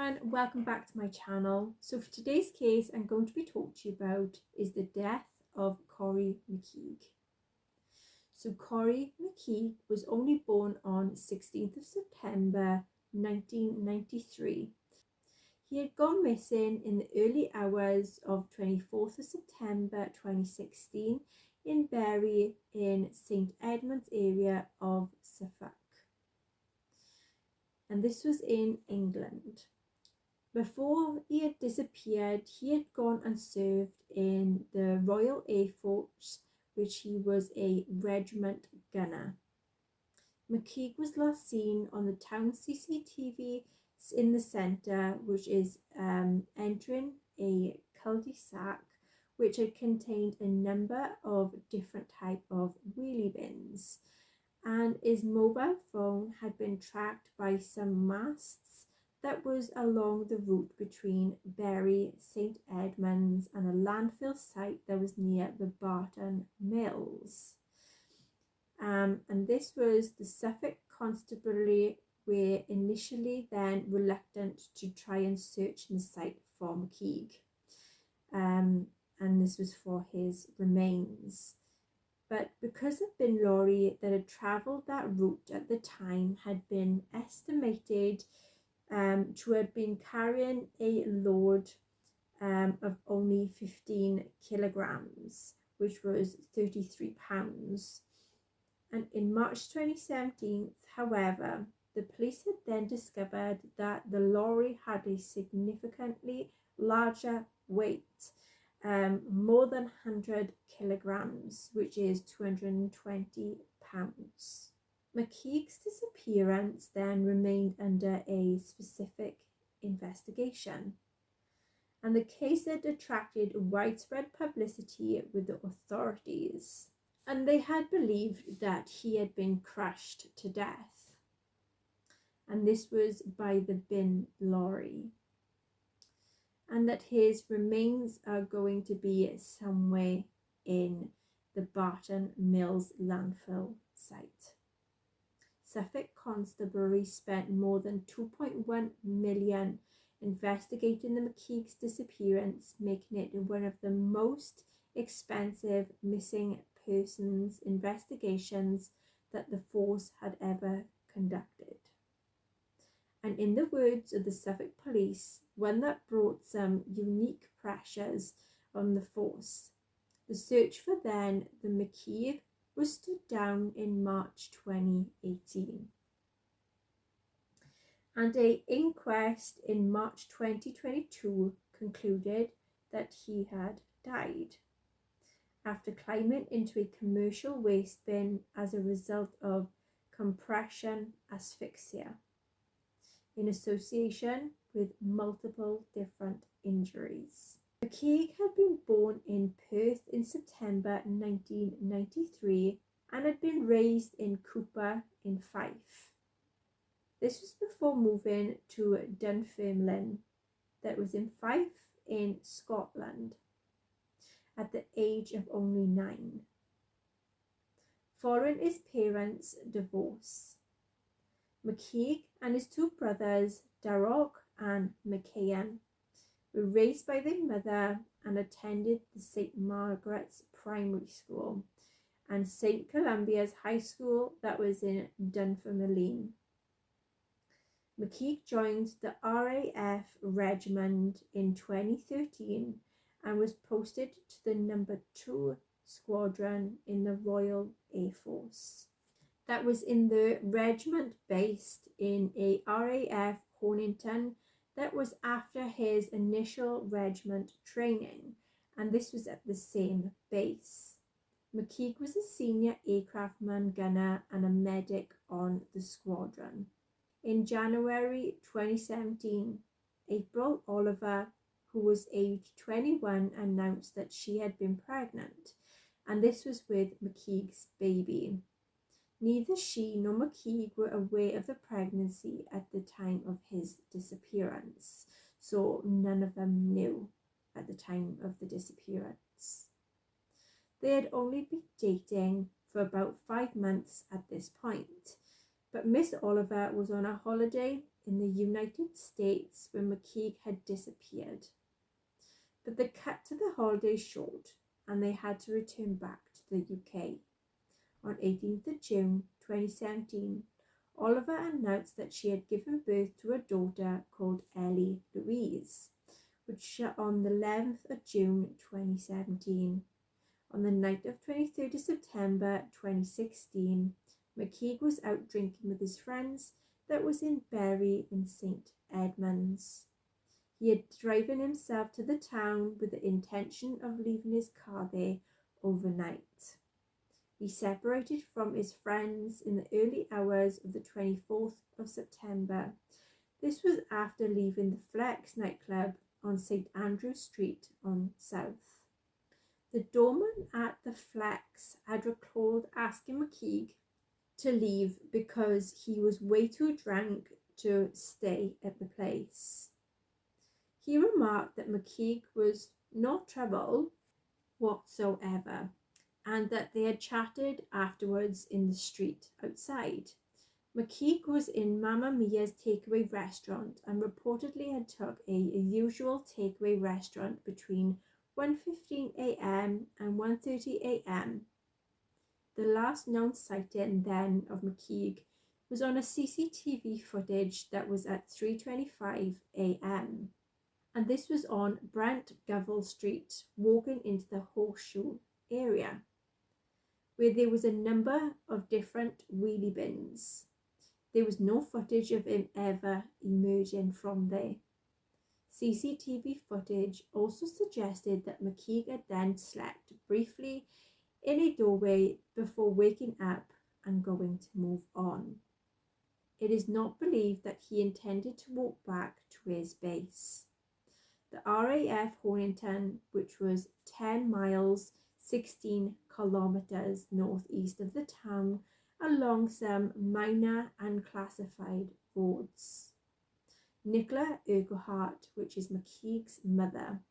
everyone, welcome back to my channel. So for today's case I'm going to be talking to you about is the death of Corrie Mckeague. So Corrie Mckeague was only born on 16th of September 1993. He had gone missing in the early hours of 24th of September 2016 in Bury in St Edmunds area of Suffolk. And this was in England. Before he had disappeared, he had gone and served in the Royal Air Force, which he was a regiment gunner. Mckeague was last seen on the town CCTV in the centre, which is entering a cul-de-sac which had contained a number of different type of wheelie bins, and his mobile phone had been tracked by some masts that was along the route between Bury, St Edmunds and a landfill site that was near the Barton Mills. And this was the Suffolk Constabulary were initially then reluctant to try and search the site for Mckeague. And this was for his remains. But because the bin lorry that had travelled that route at the time had been estimated to have been carrying a load of only 15 kilograms, which was 33 pounds. And in March 2017, however, the police had then discovered that the lorry had a significantly larger weight, more than 100 kilograms, which is 220 pounds. Mckeague's disappearance then remained under a specific investigation, and the case had attracted widespread publicity with the authorities, and they had believed that he had been crushed to death, and this was by the bin lorry, and that his remains are going to be somewhere in the Barton Mills landfill site. Suffolk Constabulary spent more than 2.1 million investigating the Mckeague's disappearance, making it one of the most expensive missing persons investigations that the force had ever conducted. And in the words of the Suffolk Police, one that brought some unique pressures on the force. The search for then the Mckeague was stood down in March 2018. And an inquest in March 2022 concluded that he had died after climbing into a commercial waste bin as a result of compression asphyxia in association with multiple different injuries. Mckeague had been born in Perth in September 1993 and had been raised in Cooper in Fife. This was before moving to Dunfermline, that was in Fife in Scotland, at the age of only 9. Following his parents' divorce, Mckeague and his two brothers, Darragh and Mckeague, were raised by their mother and attended the St Margaret's Primary School and St Columbia's High School that was in Dunfermline. Mckeague joined the RAF Regiment in 2013 and was posted to the No. 2 Squadron in the Royal Air Force. That was in the regiment based in a RAF Hornington that was after his initial regiment training, and this was at the same base. Mckeague was a senior aircraftman gunner and a medic on the squadron. In January 2017, April Oliver, who was aged 21, announced that she had been pregnant, and this was with Mckeague's baby. Neither she nor Mckeague were aware of the pregnancy at the time of his disappearance, so none of them knew at the time of the disappearance. They had only been dating for about 5 months at this point, but Miss Oliver was on a holiday in the United States when Mckeague had disappeared. But the cut to the holiday short, and they had to return back to the UK. On 18th of June 2017, Oliver announced that she had given birth to a daughter called Ellie Louise, which on the 11th of June 2017. On the night of 23rd of September 2016, Mckeague was out drinking with his friends that was in Bury in St Edmunds. He had driven himself to the town with the intention of leaving his car there overnight. He separated from his friends in the early hours of the 24th of September. This was after leaving the Flex nightclub on St Andrew Street on South. The doorman at the Flex had recalled asking Mckeague to leave because he was way too drunk to stay at the place. He remarked that Mckeague was no trouble whatsoever, and that they had chatted afterwards in the street outside. Mckeague was in Mamma Mia's takeaway restaurant and reportedly had took a usual takeaway restaurant between 1:15 a.m. and 1:30 a.m. The last known sighting then of Mckeague was on a CCTV footage that was at 3:25 a.m. and this was on Brent Govell Street, walking into the Horseshoe area, where there was a number of different wheelie bins. There was no footage of him ever emerging from there. CCTV footage also suggested that Mckeague had then slept briefly in a doorway before waking up and going to move on. It is not believed that he intended to walk back to his base. The RAF Hornington, which was 10 miles 16 kilometres northeast of the town, along some minor unclassified roads. Nicola Urquhart, which is Mckeague's mother,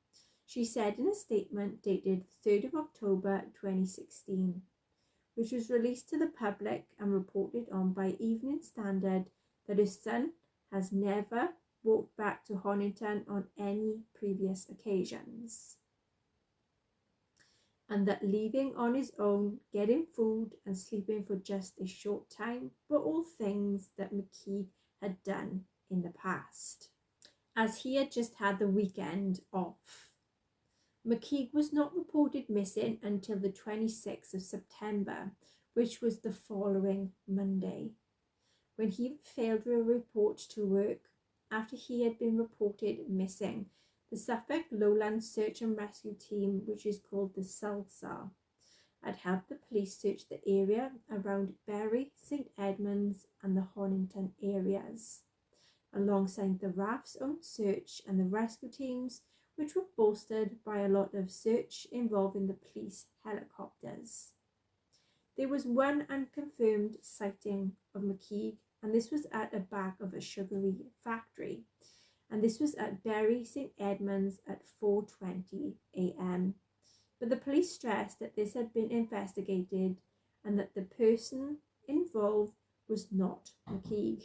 she said in a statement dated 3rd of October 2016, which was released to the public and reported on by Evening Standard, that his son has never walked back to Hornington on any previous occasions, and that leaving on his own, getting food and sleeping for just a short time were all things that Mckeague had done in the past, as he had just had the weekend off. Mckeague was not reported missing until the 26th of September, which was the following Monday, when he failed to report to work after he had been reported missing. The Suffolk Lowland Search and Rescue Team, which is called the SALSA, had helped the police search the area around Bury, St Edmunds and the Hornington areas, alongside the RAF's own search and the rescue teams, which were bolstered by a lot of search involving the police helicopters. There was one unconfirmed sighting of Mckeague, and this was at the back of a sugary factory, and this was at Bury St Edmunds at 4:20 a.m. But the police stressed that this had been investigated and that the person involved was not Mckeague.